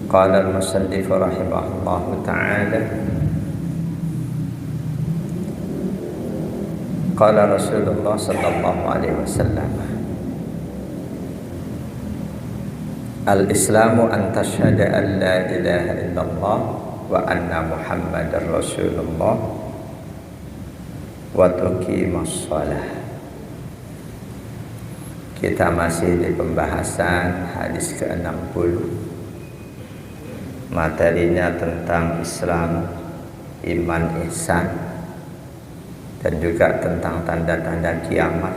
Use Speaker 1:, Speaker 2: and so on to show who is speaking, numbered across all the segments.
Speaker 1: Qala al-musannif rahimahullahu ta'ala, qala Rasulullah sallallahu alaihi wasallam, al-islamu an tashhada an la ilaha illallah wa anna muhammadar rasulullah wa tuqimas shalah. Kita masih di pembahasan hadis ke-60. Materinya tentang Islam, iman, ihsan, dan juga tentang tanda-tanda kiamat.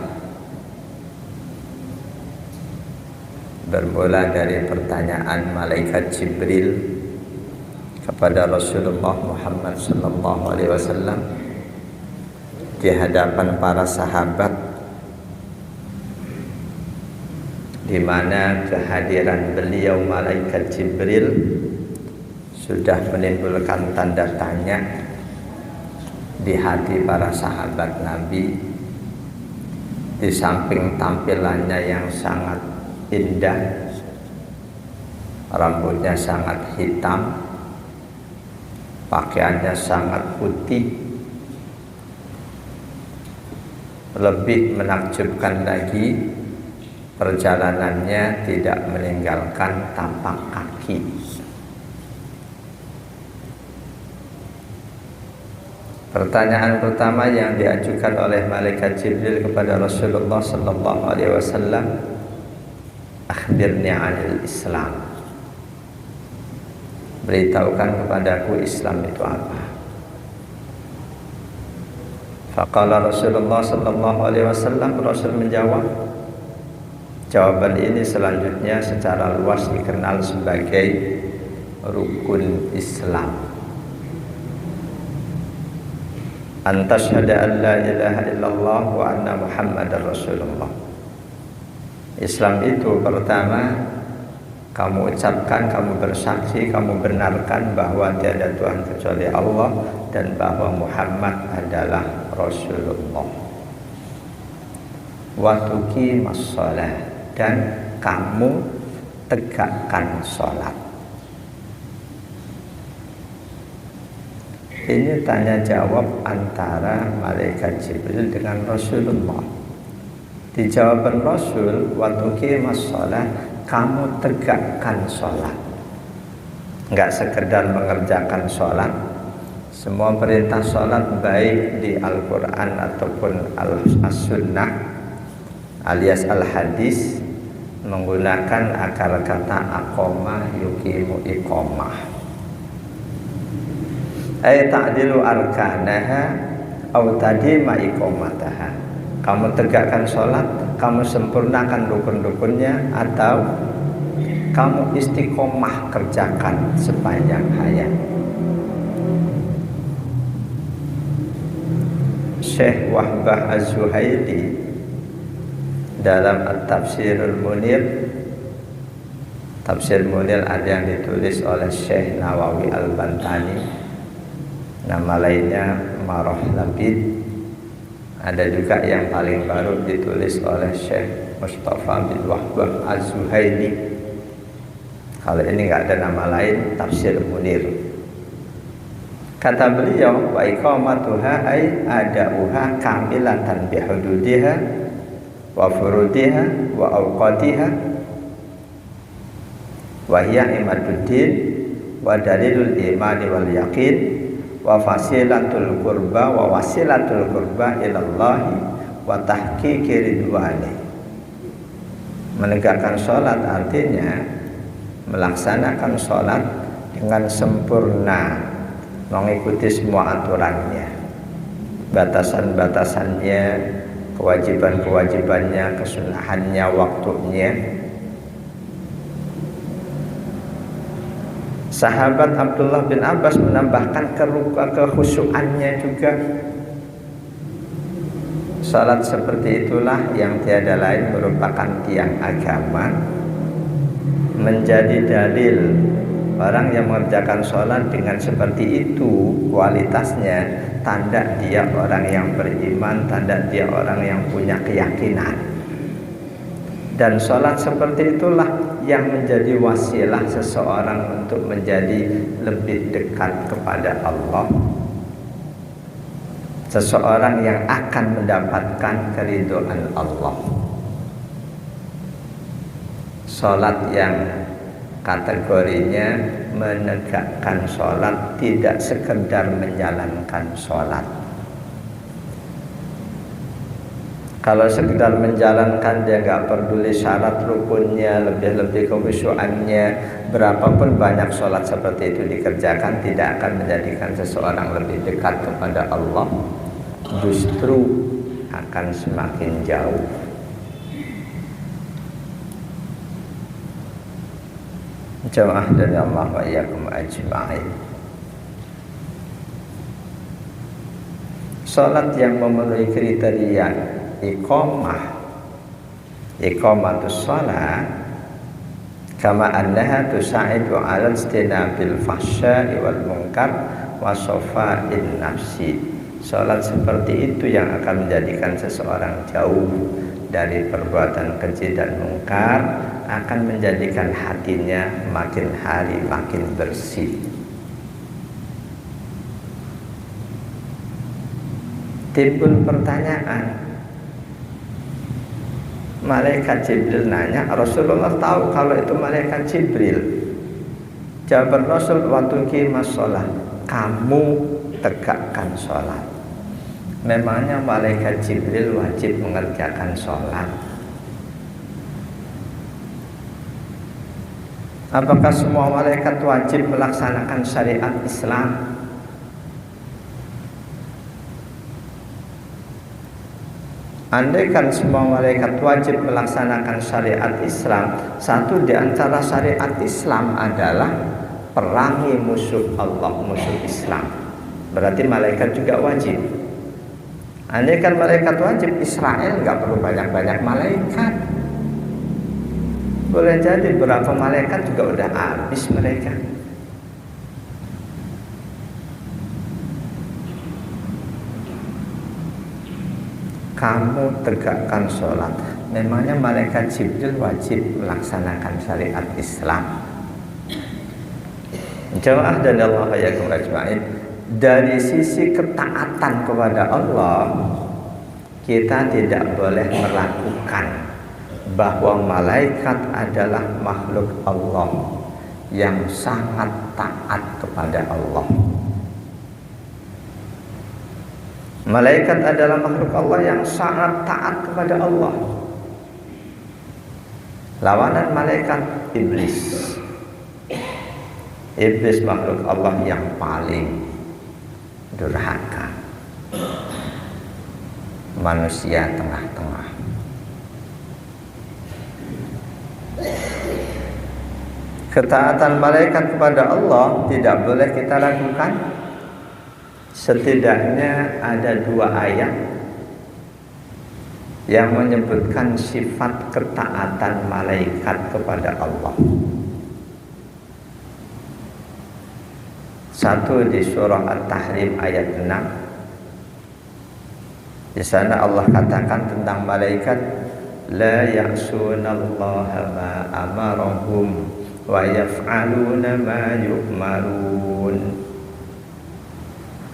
Speaker 1: Bermula dari pertanyaan malaikat Jibril kepada Rasulullah Muhammad sallallahu alaihi wasallam di hadapan para sahabat, di mana kehadiran beliau malaikat Jibril sudah menimbulkan tanda tanya di hati para sahabat Nabi. Di samping tampilannya yang sangat indah, rambutnya sangat hitam, pakaiannya sangat putih, lebih menakjubkan lagi perjalanannya tidak meninggalkan tapak kaki. Pertanyaan pertama yang diajukan oleh malaikat Jibril kepada Rasulullah sallallahu alaihi wasallam, akhbirni 'anil Islam. Beritahukan kepadaku Islam itu apa. Faqala Rasulullah sallallahu alaihi wasallam, Rasul menjawab, jawaban ini selanjutnya secara luas dikenal sebagai rukun Islam. Antashhada an la ilaha illallah wa anna muhammadar rasulullah. Islam itu pertama, kamu ucapkan, kamu bersaksi, kamu benarkan bahwa tiada Tuhan kecuali Allah dan bahwa Muhammad adalah Rasulullah. Wa tuqimas shalah, dan kamu tegakkan sholat. Ini tanya jawab antara malaikat Jibril dengan Rasulullah. Di jawaban Rasul, wa tuqimas shalah, kamu tegakkan sholat. Enggak sekedar mengerjakan sholat. Semua perintah sholat baik di Al-Quran ataupun As-Sunnah alias Al-Hadis menggunakan akar kata aqoma yuqimu iqomah. Ay ta'dilu arkanaha aw tadima iqomataha. Kamu tegakkan sholat, kamu sempurnakan rukun-rukunnya, atau kamu istiqomah kerjakan sepanjang hayat. Syekh Wahbah Az-Zuhaili dalam At-Tafsirul Munir, Tafsir Munir ada yang ditulis oleh Syekh Nawawi Al-Bantani, nama lainnya Marah Labid. Ada juga yang paling baru ditulis oleh Syekh Mustafa bin Wahbah Az-Zuhaili. Kalau ini nggak ada nama lain, Tafsir Munir. Kata beliau, wa iqamatuha ay ada'uha kamilatan bihududiha wa furudiha wa awqatiha wa hiya imaduddin wa dalilul imani wal yaqin wa fasilatul qurba wa wasilatul qurba ilallahi wa tahqiqi ridwani. Menegakkan sholat artinya melaksanakan sholat dengan sempurna, mengikuti semua aturannya, batasan-batasannya, kewajiban-kewajibannya, kesunahannya, waktunya. Sahabat Abdullah bin Abbas menambahkan kekhusyuannya juga. Salat seperti itulah yang tiada lain merupakan tiang agama, menjadi dalil orang yang mengerjakan sholat dengan seperti itu kualitasnya, tanda dia orang yang beriman, tanda dia orang yang punya keyakinan. Dan sholat seperti itulah yang menjadi wasilah seseorang untuk menjadi lebih dekat kepada Allah. Seseorang yang akan mendapatkan keridhaan Allah. Sholat yang kategorinya menegakkan sholat, tidak sekedar menjalankan sholat. Kalau sekedar menjalankan, dia nggak peduli syarat rukunnya, lebih-lebih kekhusyuannya, berapapun banyak sholat seperti itu dikerjakan, tidak akan menjadikan seseorang lebih dekat kepada Allah, justru akan semakin jauh. Jamaah dari Allah wa iyyakum ajma'in. Salat yang memenuhi kriteria iqamatus shalah kama annaha tusa'idu 'ala istinabil fahsya'i wal munkar wa shafa'in nafsi. Salat seperti itu yang akan menjadikan seseorang jauh dari perbuatan keji dan mungkar, akan menjadikan hatinya makin hari makin bersih. Timbul pertanyaan, malaikat Jibril nanya, Rasulullah tahu kalau itu malaikat Jibril. Jawab Rasul, waktu kimas sholat, kamu tegakkan sholat. Memangnya malaikat Jibril wajib mengerjakan sholat? Apakah semua malaikat wajib melaksanakan syariat Islam? Andaikan semua malaikat wajib melaksanakan syariat Islam, satu di antara syariat Islam adalah perangi musuh Allah, musuh Islam. Berarti malaikat juga wajib. Andaikan malaikat wajib, Israel nggak perlu banyak-banyak malaikat. Boleh jadi berapa malaikat juga udah habis mereka. Kamu tegakkan sholat. Memangnya malaikat Jibril wajib melaksanakan syariat Islam? Jamaah dan Allah yakum ajma'in, dari sisi ketaatan kepada Allah, kita tidak boleh melakukan bahwa malaikat adalah makhluk Allah yang sangat taat kepada Allah. Malaikat adalah makhluk Allah yang sangat taat kepada Allah. Lawanan malaikat iblis. Iblis makhluk Allah yang paling durhaka. Manusia tengah-tengah. Ketaatan malaikat kepada Allah tidak boleh kita lakukan. Setidaknya ada 2 ayat yang menyebutkan sifat ketaatan malaikat kepada Allah. Satu di surah At-Tahrim ayat 6. Di sana Allah katakan tentang malaikat, la ya'sunallaha ma amarahum wa yaf'aluna ma yu'marun.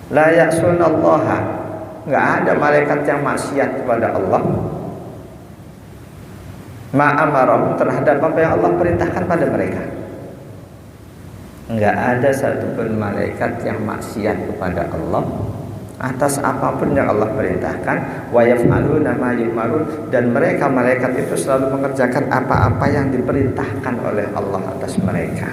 Speaker 1: La ya'sunallaha, enggak ada malaikat yang maksiat kepada Allah. Ma amarahum, terhadap apa yang Allah perintahkan pada mereka. Enggak ada satupun malaikat yang maksiat kepada Allah atas apapun yang Allah perintahkan. Wa yaf'aluna ma yu'marun, dan mereka malaikat itu selalu mengerjakan apa-apa yang diperintahkan oleh Allah atas mereka.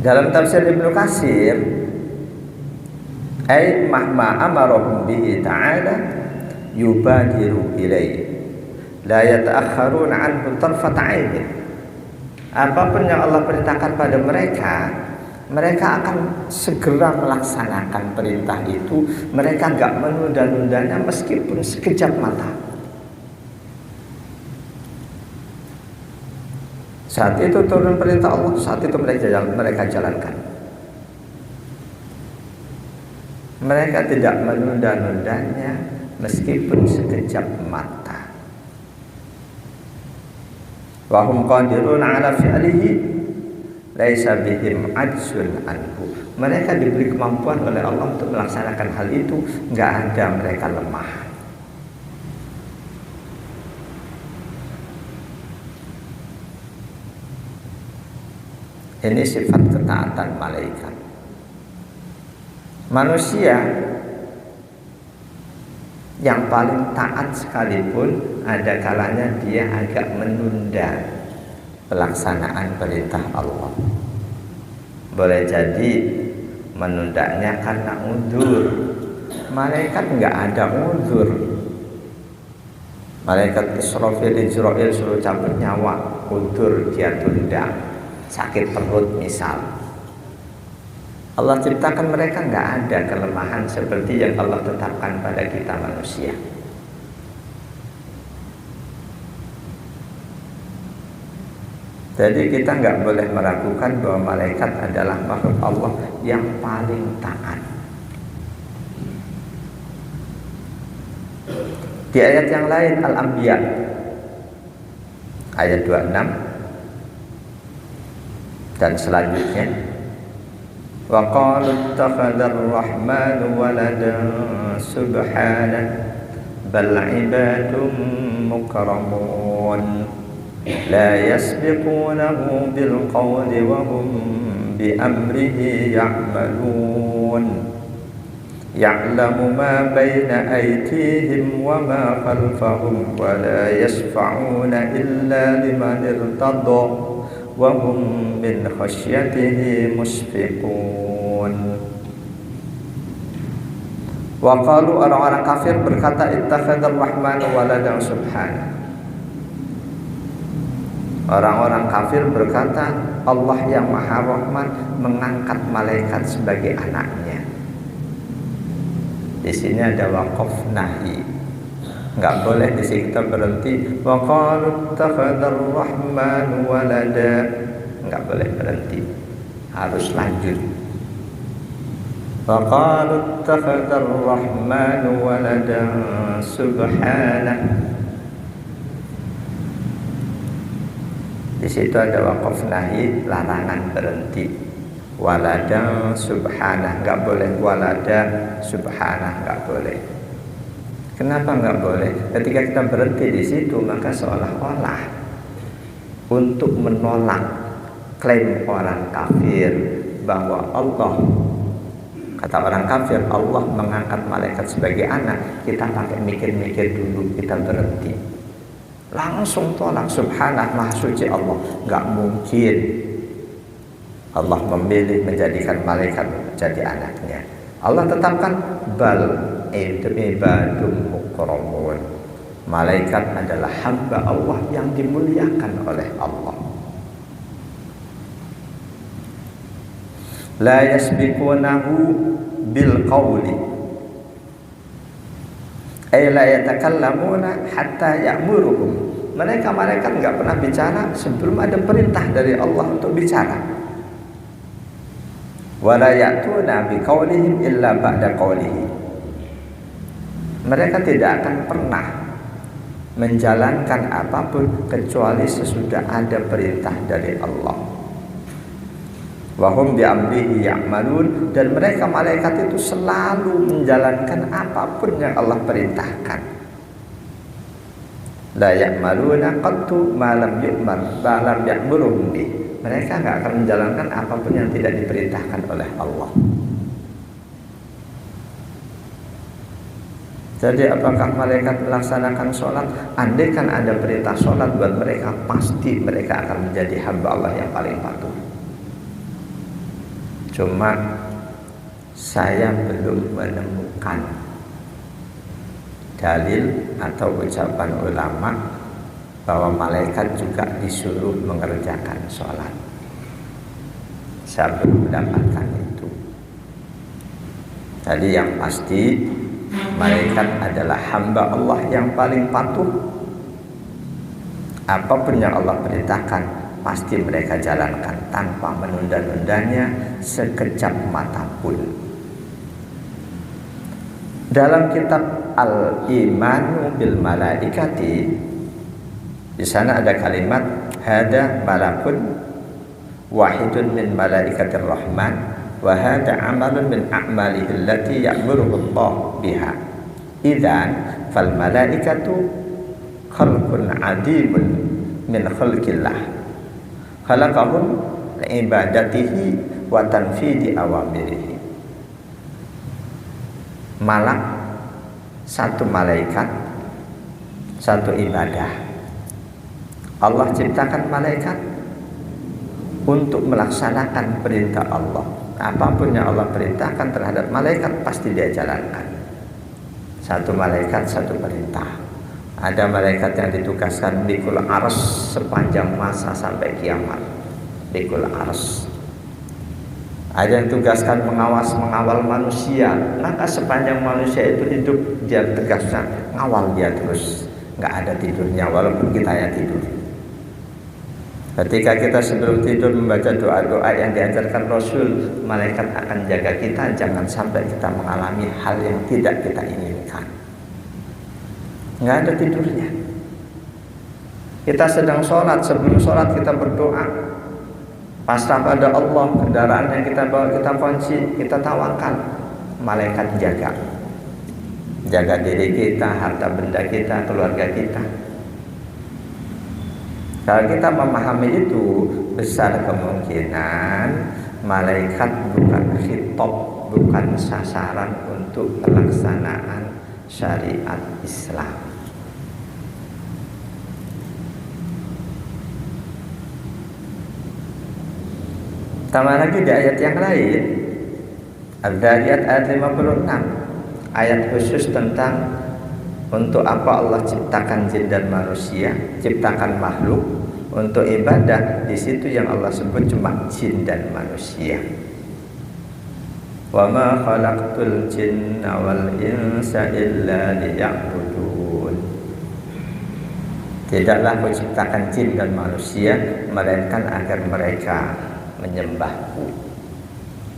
Speaker 1: Dalam tafsir Ibnu Katsir, ay mahma amarahum bihi ta'ala yubadiru ilaihi la yata'akhkharuna anhu tarfat 'ain. Apapun yang Allah perintahkan pada mereka, mereka akan segera melaksanakan perintah itu. Mereka enggak menunda-nundanya meskipun sekejap mata. Saat itu turun perintah Allah, saat itu mereka jalankan. Mereka tidak menunda-nundanya meskipun sekejap mata. Wa hum qadirun ala fi'lihi laisa bihim ajzun anhu. Mereka diberi kemampuan oleh Allah untuk melaksanakan hal itu, enggak ada mereka lemah. Ini sifat ketaatan malaikat. Manusia yang paling taat sekalipun ada kalanya dia agak menunda pelaksanaan perintah Allah. Boleh jadi menundanya karena uzur. Malaikat enggak ada uzur. Malaikat Israfil Ijrail suruh cabut nyawa, uzur dia tunda, sakit perut misal. Allah ciptakan mereka enggak ada kelemahan seperti yang Allah tetapkan pada kita manusia. Jadi kita nggak boleh meragukan bahwa malaikat adalah makhluk Allah yang paling taat. Di ayat yang lain Al-Anbiya ayat 26 dan selanjutnya, wa qalu ittakhadha ar-rahmanu waladan subhanahu bal ibadun mukramun la yasbiqunahu bil qawli wa hum bi amrihi ya'malun ya'lamu ma baina aydihim wa ma khalfahum wa la yashfa'una illa liman irtada wa hum min khasyatihi mushfiqun. Wa qalu, orang-orang kafir berkata, ittakhadar rahmanu waladan subhanahu. Orang-orang kafir berkata, Allah yang Maha Rahman mengangkat malaikat sebagai anaknya. Di sini ada waqaf nahi. Enggak boleh di sini kita berhenti. Wa qalu ittakhadar rahmanu walada. Enggak boleh berhenti. Harus lanjut. Wa qalu ittakhadar rahmanu walada subhanahu. Di situ ada waqaf nahi, larangan berhenti. Walada subhanah, enggak boleh. Walada subhanah, enggak boleh. Kenapa enggak boleh? Ketika kita berhenti di situ, maka seolah-olah untuk menolak klaim orang kafir bahwa Allah, kata orang kafir, Allah mengangkat malaikat sebagai anak, kita pakai mikir-mikir dulu, kita berhenti. Langsung tolak, subhanah, maha suci Allah. Enggak mungkin Allah memilih menjadikan malaikat menjadi anaknya. Allah tetapkan bal ibadum mukramun. Malaikat adalah hamba Allah yang dimuliakan oleh Allah. La yasbiqunahu bil qawli ay la yatakallamuna hatta ya'muruhum. Mereka malaikat enggak pernah bicara sebelum ada perintah dari Allah untuk bicara. Wala ya'tuna bi qawlihim illa ba'da qawlihi. Mereka tidak akan pernah menjalankan apapun kecuali sesudah ada perintah dari Allah. Wa hum bi amrihi ya'malun, dan mereka malaikat itu selalu menjalankan apapun yang Allah perintahkan. La ya'maluna qattu ma lam yu'mar wa lam ya'muruhum bi. Mereka enggak akan menjalankan apapun yang tidak diperintahkan oleh Allah. Jadi apakah malaikat melaksanakan sholat? Andaikan ada perintah sholat buat mereka, pasti mereka akan menjadi hamba Allah yang paling patuh. Cuma saya belum menemukan dalil atau ucapan ulama bahwa malaikat juga disuruh mengerjakan sholat. Saya belum mendapatkan itu. Jadi yang pasti malaikat adalah hamba Allah yang paling patuh. Apapun yang Allah perintahkan pasti mereka jalankan tanpa menunda-nundanya sekejap mata pun. Dalam kitab Al-Imanu bil Malaikati, di sana ada kalimat hada malakun wahidun min malaikatir rahman wa hada amalun min a'malihi allati ya'muruhu Allah biha. Idzan fal malaikatu khalqun adimun min khalqillah khalaqahum li'ibadatihi wa tanfidi awamirihi. Malak satu malaikat, satu ibadah. Allah ciptakan malaikat untuk melaksanakan perintah Allah. Apapun yang Allah perintahkan terhadap malaikat pasti dia jalankan. Satu malaikat, satu perintah. Ada malaikat yang ditugaskan bikul ars sepanjang masa sampai kiamat. Bikul ars. Ada yang tugaskan mengawal manusia, maka sepanjang manusia itu hidup dia tugasnya ngawal dia terus, nggak ada tidurnya walaupun kita yang tidur. Ketika kita sebelum tidur membaca doa-doa yang diajarkan Rasul, malaikat akan jaga kita jangan sampai kita mengalami hal yang tidak kita inginkan. Nggak ada tidurnya. Kita sedang sholat, sebelum sholat kita berdoa. Pasrah pada Allah, kendaraan yang kita bawa kita kunci, kita tawakal. Malaikat jaga diri kita, harta benda kita, keluarga kita. Kalau kita memahami itu, besar kemungkinan malaikat bukan khitab, bukan sasaran untuk pelaksanaan syariat Islam. Tambah lagi di ayat yang lain, Al-Dhariyat ayat 56, ayat khusus tentang untuk apa Allah ciptakan jin dan manusia, ciptakan makhluk untuk ibadah. Di situ yang Allah sebut cuma jin dan manusia. Wa ma khalaqtul jinna wal insa illa liya'budun. Tidaklah aku ciptakan jin dan manusia melainkan agar mereka menyembahku.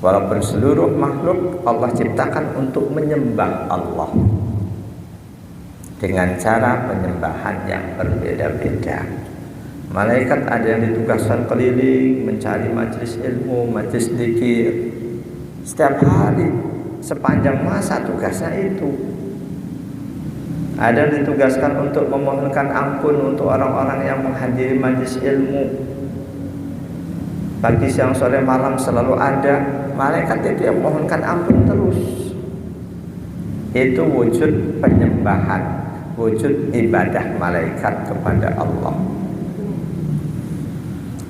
Speaker 1: Walaupun seluruh makhluk Allah ciptakan untuk menyembah Allah dengan cara penyembahan yang berbeda-beda. Malaikat ada yang ditugaskan keliling mencari majelis ilmu, majelis zikir setiap hari sepanjang masa tugasnya itu. Ada yang ditugaskan untuk memohonkan ampun untuk orang-orang yang menghadiri majelis ilmu. Pagi, siang, sore, malam selalu ada malaikat itu yang memohonkan ampun terus. Itu wujud penyembahan, wujud ibadah malaikat kepada Allah.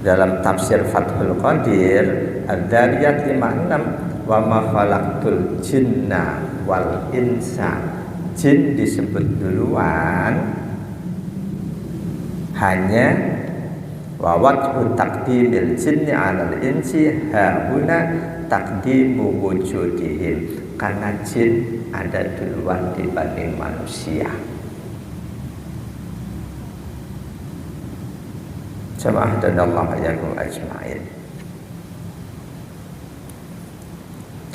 Speaker 1: Dalam tafsir Fathul Qadir Ad-Dhariyat 56, wa ma khalaqtul jinna wal insa. Jin disebut duluan hanya wa wajhu taqdimil jinni 'alal insi hauna taqdimu wujudihim, karena jin ada duluan dibanding manusia. Jamaah dan Allah yakum ajma'in.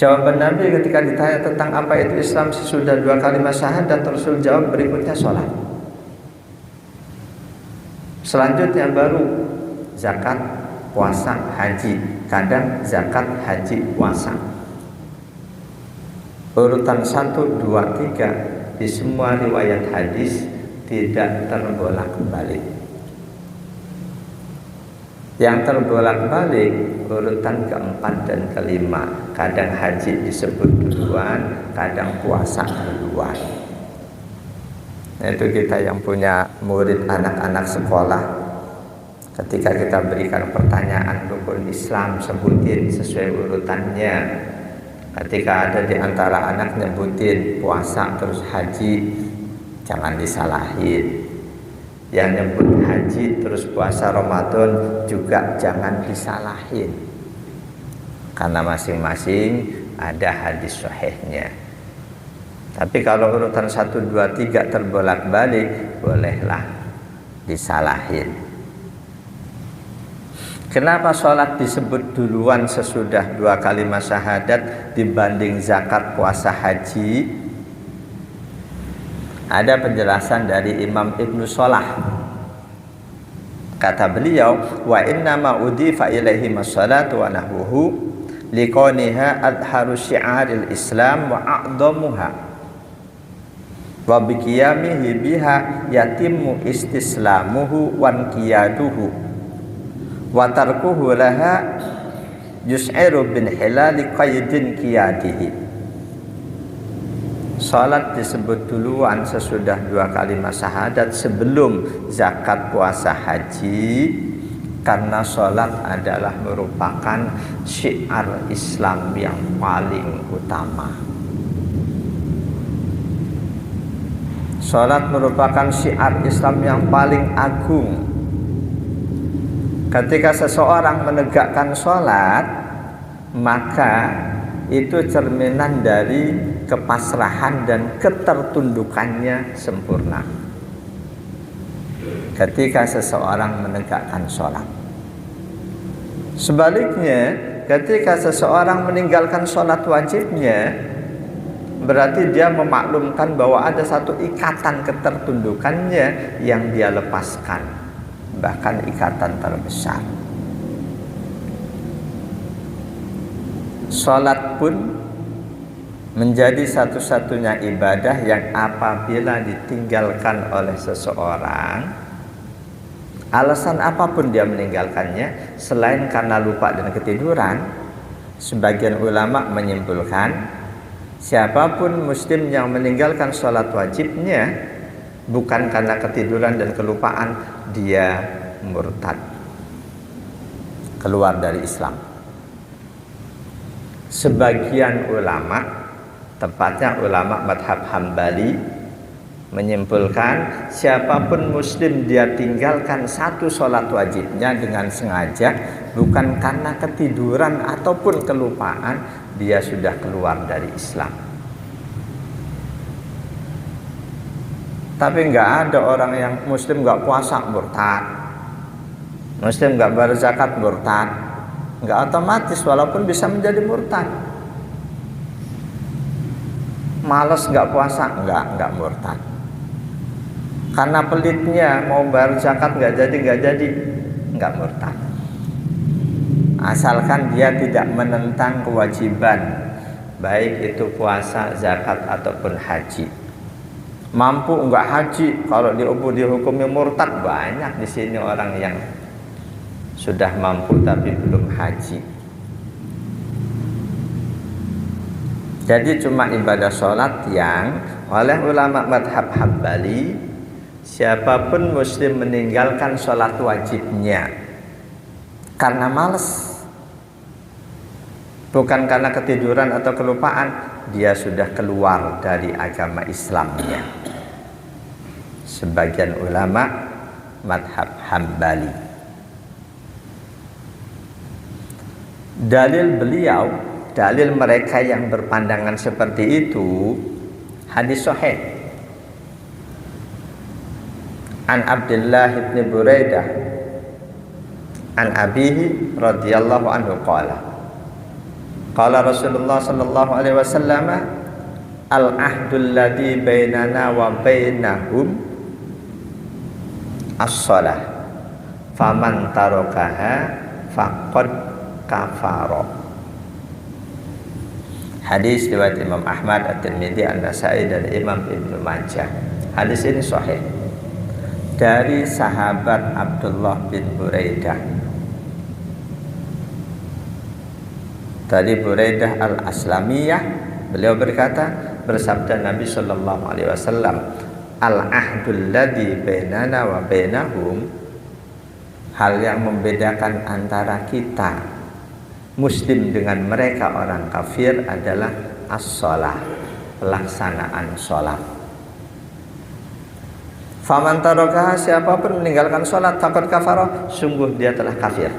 Speaker 1: Jawaban Nabi ketika ditanya tentang apa itu Islam sesudah 2 kalimat syahadat, Rasul jawab berikutnya sholat. Selanjutnya baru zakat, puasa, haji. Kadang zakat, haji, puasa. Urutan 1, 2, 3 di semua riwayat hadis tidak terbolak-balik. Yang terbolak-balik urutan keempat dan kelima. Kadang haji disebut duluan, kadang puasa duluan. Itu kita yang punya murid anak-anak sekolah, ketika kita berikan pertanyaan rukun Islam, sebutin sesuai urutannya. Ketika ada di antara anak nyebutin puasa terus haji, jangan disalahin. Yang nyebut haji terus puasa Ramadan juga jangan disalahin, karena masing-masing ada hadis sahihnya. Tapi kalau urutan 1, 2, 3 terbolak-balik, bolehlah disalahin. Kenapa sholat disebut duluan sesudah 2 kalimat syahadat dibanding zakat, puasa, haji? Ada penjelasan dari Imam Ibnu Shalah. Kata beliau, wa inna ma udifa ilaihi as-salatu wa nahwuhu liqaniha adharu syi'aril Islam wa a'dhamuha wa biqiyamihi biha yatimmu istislamuhu wa inqiyaduhu wa tarkuhu laha yus'iru bin hilali qaydin qiyadihi. Salat disebut duluan sesudah 2 kalimat syahadat sebelum zakat, puasa, haji, karena salat adalah merupakan syiar Islam yang paling utama. Salat merupakan syiar Islam yang paling agung. Ketika seseorang menegakkan salat, maka itu cerminan dari kepasrahan dan ketertundukannya sempurna. Ketika seseorang menegakkan sholat. Sebaliknya, ketika seseorang meninggalkan sholat wajibnya, berarti dia memaklumkan bahwa ada satu ikatan ketertundukannya yang dia lepaskan, bahkan ikatan terbesar. Sholat pun menjadi satu-satunya ibadah yang apabila ditinggalkan oleh seseorang, alasan apapun dia meninggalkannya, selain karena lupa dan ketiduran, sebagian ulama menyimpulkan siapapun muslim yang meninggalkan sholat wajibnya bukan karena ketiduran dan kelupaan, dia murtad, keluar dari Islam. Sebagian ulama, tepatnya ulama madhab Hambali, menyimpulkan siapapun muslim dia tinggalkan satu sholat wajibnya dengan sengaja, bukan karena ketiduran ataupun kelupaan, dia sudah keluar dari Islam. Tapi nggak ada orang yang muslim nggak puasa murtad, muslim nggak berzakat murtad. Nggak otomatis, walaupun bisa menjadi murtad. Males nggak puasa, nggak murtad. Karena pelitnya mau bayar zakat nggak jadi, nggak murtad. Asalkan dia tidak menentang kewajiban, baik itu puasa, zakat ataupun haji. Mampu nggak haji, kalau dihukumi murtad, banyak di sini orang yang sudah mampu tapi belum haji. Jadi cuma ibadah sholat yang oleh ulama madhab Hambali, siapapun muslim meninggalkan sholat wajibnya karena malas, bukan karena ketiduran atau kelupaan, dia sudah keluar dari agama Islamnya. Sebagian ulama madhab Hambali. Dalil beliau, dalil mereka yang berpandangan seperti itu, hadis sahih an Abdullah bin Buraidah an abihi radhiyallahu anhu qala Rasulullah sallallahu alaihi wasallam al-ahdul ladzi bainana wa bainahum as-shalah faman tarakaha faqad kafaro. Hadis riwayat Imam Ahmad, At-Tirmidzi, An-Nasai dan Imam Ibnu Majah. Hadis ini sahih dari sahabat Abdullah bin Buraidah. Dari Buraidah al-Aslamiyah, beliau berkata, bersabda Nabi sallallahu alaihi wasallam, al-ahdul ladzi bainana wa bainahum, hal yang membedakan antara kita muslim dengan mereka orang kafir adalah as-shalah, pelaksanaan sholat. Faman tarakaha, siapapun meninggalkan sholat, faqad kafara, sungguh dia telah kafir.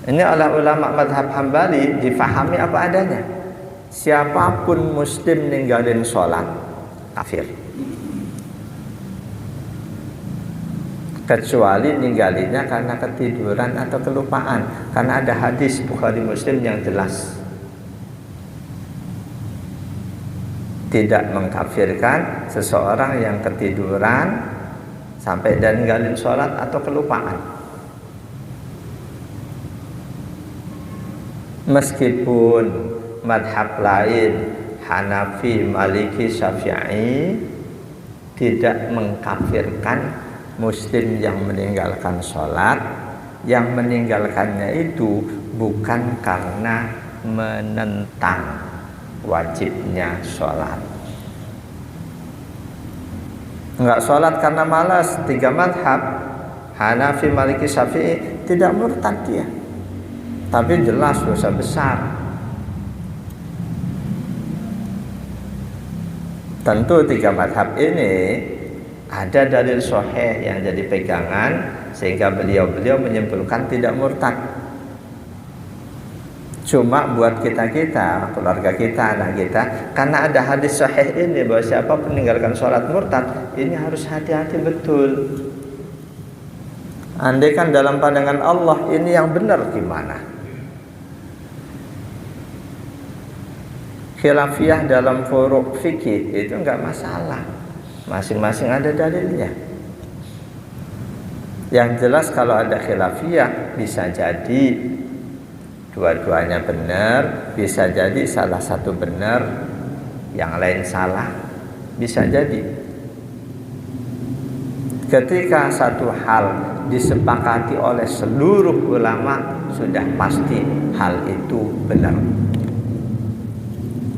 Speaker 1: Ini oleh ulama madhab Hambali difahami apa adanya. Siapapun muslim ninggalin sholat, kafir. Kecuali ninggalinya karena ketiduran atau kelupaan, karena ada hadis Bukhari Muslim yang jelas. tidak mengkafirkan seseorang yang ketiduran sampai dan ninggalin sholat atau kelupaan. Meskipun madhab lain Hanafi, Maliki, Syafi'i tidak mengkafirkan muslim yang meninggalkan sholat, yang meninggalkannya itu bukan karena menentang wajibnya sholat. Enggak sholat karena malas. 3 madhab Hanafi, Maliki, Syafi'i tidak murtad dia, tapi jelas dosa besar. Tentu 3 madhab ini ada dalil sahih yang jadi pegangan sehingga beliau menyimpulkan tidak murtad. Cuma buat kita, keluarga kita, anak kita, karena ada hadis sahih ini bahwa siapa meninggalkan sholat murtad, ini harus hati-hati betul. Andai kan dalam pandangan Allah ini yang benar gimana? Khilafiyah dalam furu' fikih itu enggak masalah, masing-masing ada dalilnya. Yang jelas kalau ada khilafiyah bisa jadi dua-duanya benar, bisa jadi salah satu benar, yang lain salah, bisa jadi. Ketika satu hal disepakati oleh seluruh ulama, sudah pasti hal itu benar.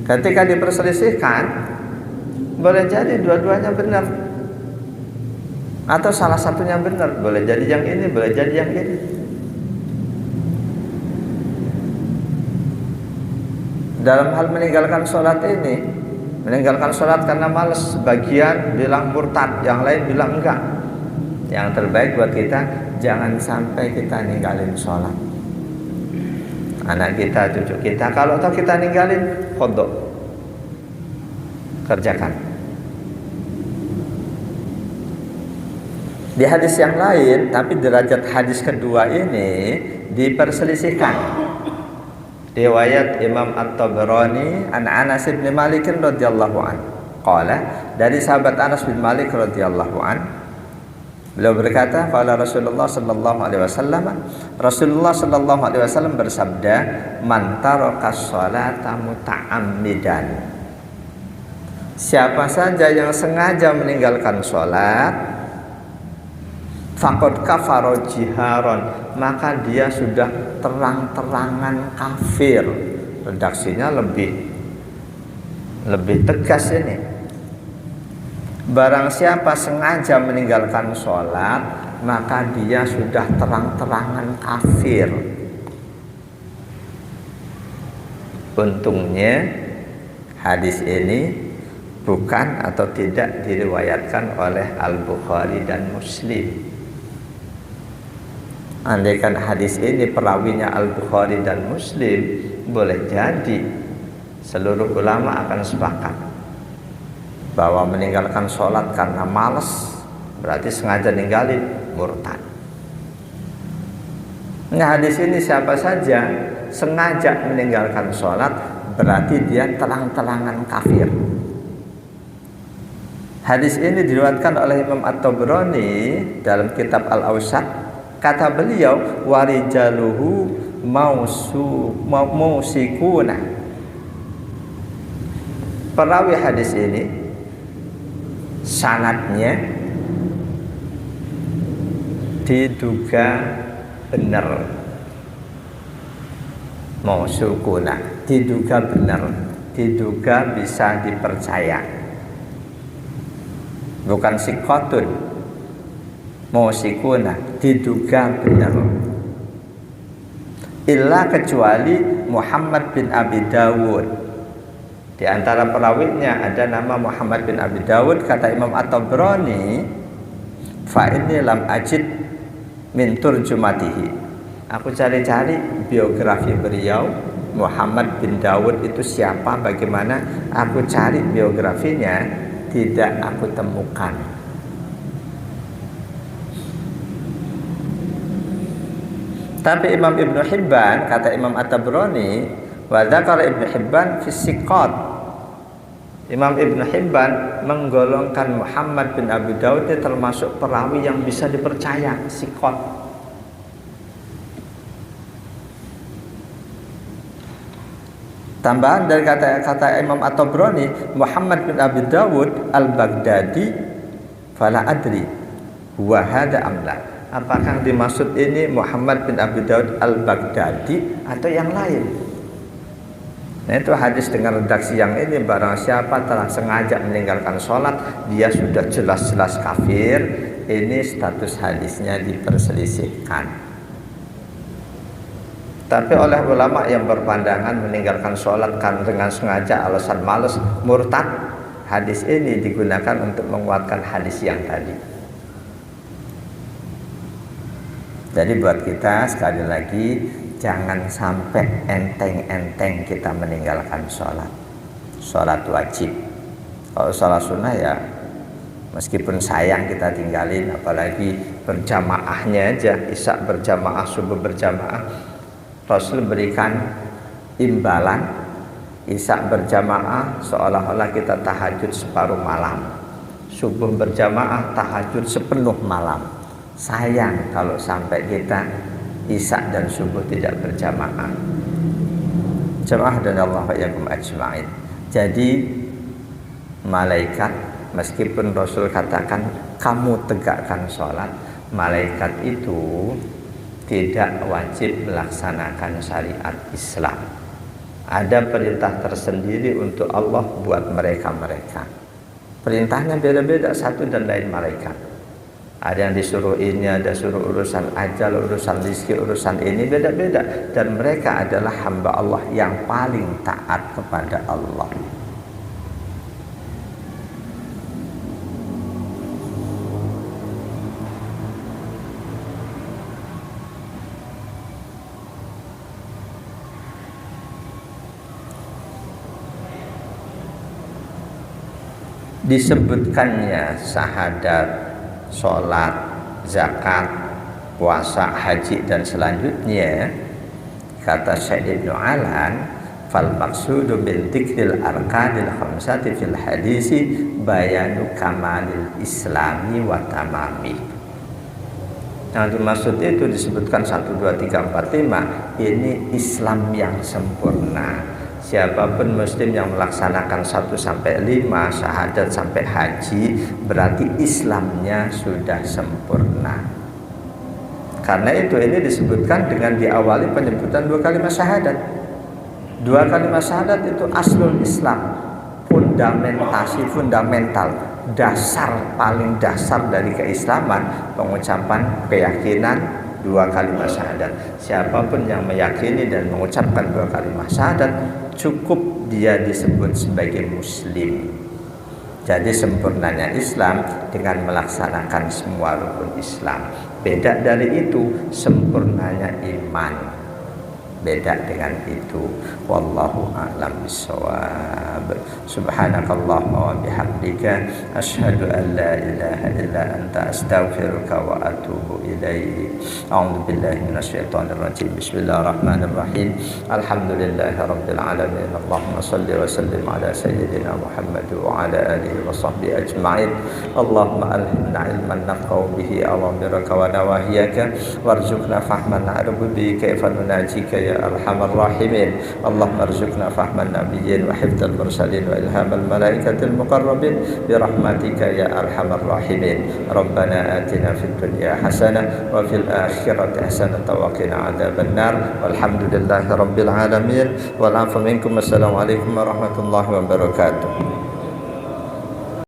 Speaker 1: Ketika diperselisihkan, boleh jadi dua-duanya benar, atau salah satunya benar, boleh jadi yang ini, boleh jadi yang ini. Dalam hal meninggalkan sholat ini, meninggalkan sholat karena malas, sebagian bilang murtad, yang lain bilang enggak. Yang terbaik buat kita, jangan sampai kita ninggalin sholat. Anak kita, cucu kita, kalau tahu kita ninggalin, qadha, kerjakan. Di hadis yang lain, tapi derajat hadis kedua ini diperselisihkan. Riwayat Imam At-Tabrani an Anas bin Malik radhiyallahu an. Qala, dari sahabat Anas bin Malik radhiyallahu an, beliau berkata, qala Rasulullah sallallahu alaihi wasallam, Rasulullah sallallahu alaihi wasallam bersabda, man taraka sholata muta'ammidan. Siapa saja yang sengaja meninggalkan sholat, faqad kafara jiharon, maka dia sudah terang-terangan kafir. Redaksinya lebih tegas ini. Barang siapa sengaja meninggalkan sholat, maka dia sudah terang-terangan kafir. Untungnya hadis ini bukan atau tidak diriwayatkan oleh Al-Bukhari dan Muslim. Andaikan hadis ini perawinya Al-Bukhari dan Muslim, boleh jadi seluruh ulama akan sepakat bahwa meninggalkan sholat karena malas berarti sengaja ninggalin, murtad. Nah, hadis ini siapa saja sengaja meninggalkan sholat berarti dia terang-terangan kafir. Hadis ini diriwayatkan oleh Imam At-Tabrani dalam kitab Al-Awsat. Kata beliau, warijaluhu mausikuna. Perawi hadis ini sanadnya diduga benar. Mausukuna, diduga benar, diduga bisa dipercaya. Bukan sikotun. Mausikuna, diduga benar. Illa kecuali Muhammad bin Abi Dawud. Di antara perawinya ada nama Muhammad bin Abi Dawud. Kata Imam At-Tabrani, fa inni lam ajid min turjumatihi. Aku cari-cari biografi beliau, Muhammad bin Dawud itu siapa, bagaimana. Aku cari biografinya, tidak aku temukan. Tapi Imam Ibnu Hibban, kata Imam At-Tabrani, wa dzakara Ibnu Hibban fi siqat. Imam Ibn Hibban menggolongkan Muhammad bin Abi Daud termasuk perawi yang bisa dipercaya, sikot. Tambahan dari kata Imam At-Tabrani, Muhammad bin Abi Dawud Al-Baghdadi fala adri huwa hada amla. Apakah yang dimaksud ini Muhammad bin Abi Dawud Al-Baghdadi atau yang lain? Nah, itu hadis dengan redaksi yang ini, barang siapa telah sengaja meninggalkan sholat, dia sudah jelas-jelas kafir. Ini status hadisnya diperselisihkan. Tapi oleh ulama yang berpandangan meninggalkan sholat kan dengan sengaja alasan malas, murtad, hadis ini digunakan untuk menguatkan hadis yang tadi. Jadi buat kita sekali lagi, jangan sampai enteng-enteng kita meninggalkan sholat. Sholat wajib. Kalau sholat sunnah ya meskipun sayang kita tinggalin, apalagi berjamaahnya aja, isya berjamaah, subuh berjamaah. Rasul berikan imbalan, isya berjamaah seolah-olah kita tahajud separuh malam, subuh berjamaah tahajud sepenuh malam. Sayang kalau sampai kita isya dan subuh tidak berjamaah. Jamaah dan Allah yakum ajma'in. Jadi malaikat, meskipun Rasul katakan kamu tegakkan sholat, malaikat itu tidak wajib melaksanakan syariat Islam. Ada perintah tersendiri untuk Allah buat mereka-mereka. Perintahnya beda-beda satu dan lain malaikat. Ada yang disuruh ini, ada suruh urusan ajal, urusan rezeki, urusan ini beda-beda. Dan mereka adalah hamba Allah yang paling taat kepada Allah. Disebutkannya syahadat, sholat, zakat, puasa, haji dan selanjutnya, kata Syekh Ibnu Alan, fal maqsudu bil dzikril arkanil khamsati fil hadisi bayanu kamalil islami wa tamami. Yang dimaksud itu disebutkan 1, 2, 3, 4, 5, ini Islam yang sempurna. Siapapun muslim yang melaksanakan 1 sampai 5, syahadat sampai haji, berarti Islamnya sudah sempurna. Karena itu ini disebutkan dengan diawali penyebutan 2 kalimat syahadat. 2 kalimat syahadat itu aslul Islam, fundamental, dasar paling dasar dari keislaman, pengucapan keyakinan 2 kalimat syahadat. Siapapun yang meyakini dan mengucapkan 2 kalimat syahadat, cukup dia disebut sebagai muslim. Jadi sempurnanya Islam dengan melaksanakan semua rukun Islam. Beda dari itu sempurnanya iman. Beda dengan itu. Wallahu a'lam bishawab. Subhanakallahumma wa bihamdika asyhadu an la ilaha illa anta astaghfiruka wa atubu ilaik. A'udzu billahi minasyaitonir rajim. Bismillahirrahmanirrahim. Alhamdulillahirabbil alamin. Allahumma shalli wa sallim ala sayyidina Muhammad wa ala alihi wa sahbihi ajma'in. Allahumma alhimna ilman nafqahu bihi awamiraka wa nawahiyaka warzuqna fahman na'rifu bihi kaifa nunajika ya arhamar rahimin. Allahumma arzuqna fahman nabiyyin wa hifdzal mursalin wa ilhamal malaikatil muqarrabin bi rahmatika ya arhamar rahimin. Rabbana atina fid dunya hasanah wa fil akhirati hasanah wa qina adzabannar. Walhamdulillahi rabbil alamin. Wal 'afwu minkum. Assalamualaikum warahmatullahi wabarakatuh.